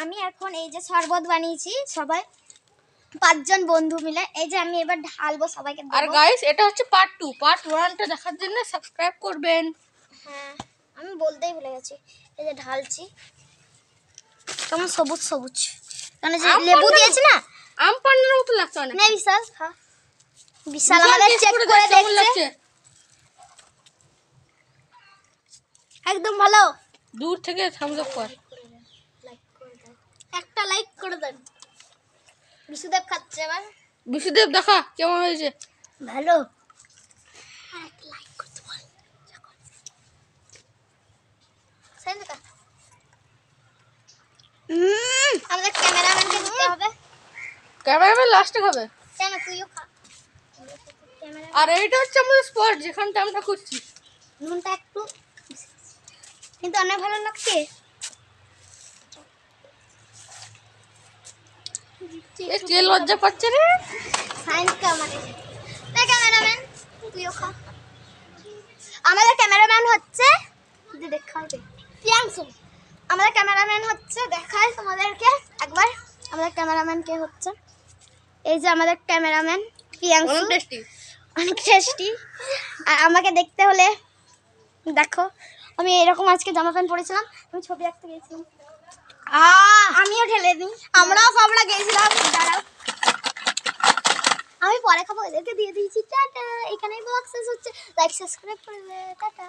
আমি এখন এই যে শরবত বানিয়েছি সবাই 5 জন বন্ধু মিলে। এই যে আমি এবার ঢালবো সবাইকে দেব। আর গাইস এটা হচ্ছে পার্ট 2, পার্ট 1টা দেখার জন্য সাবস্ক্রাইব করবেন। হ্যাঁ আমি বলতেই ভুলে গেছি। এই যে ঢালছি কেমন সবুজ সবুজ, কারণ যে লেবু দিয়েছি না আম পান্নার মতো লাগছে অনেক। নে বিশাল খা। বিশাল আমাদের চেক করে দেখছে একদম ভালো। দূর থেকে থামস আপ কর, একটা লাইক করে দেন। বিশুদেব খাচ্ছে এবার। বিশুদেব দেখা কেমন হয়েছে? ভালো। একটা লাইক করতে বল। সেন্টা আমাদের ক্যামেরাম্যানকে দিতে হবে। ক্যামেরাম্যান লাস্টে খাবে। কেন তুইও খা। আর এইটা হচ্ছে আমাদের স্পট যেখানটা আমরা করছি। নুনটা একটু কিন্তু অনেক ভালো লাগছে। এ কে লজ্জা পাচ্ছে রে? সায়েন্স আমাদের ক্যামেরাম্যান তুইও খা। আমাদের ক্যামেরাম্যান হচ্ছে দেখাইবে প্রিয়াংশু। আমাদের ক্যামেরাম্যান হচ্ছে দেখাই তোমাদেরকে একবার আমাদের ক্যামেরাম্যান কে হচ্ছে। এই যে আমাদের ক্যামেরাম্যান প্রিয়াংশু, অনেক টেস্টি, অনেক টেস্টি। আর আমাকে দেখতে হলে দেখো আমি এরকম আজকে জামা প্যান্ট পরেছিলাম, আমি ছবি আঁকতে গেছিলাম। আমিও ঢেলে দিই, আমরাও সবরা গেছিলাম। দাঁড়াও আমি পরে খাবো, এদেরকে দিয়ে দিয়েছি। টাটা, এখানেই ব্লগ শেষ হচ্ছে। লাইক সাবস্ক্রাইব করবে, টাটা।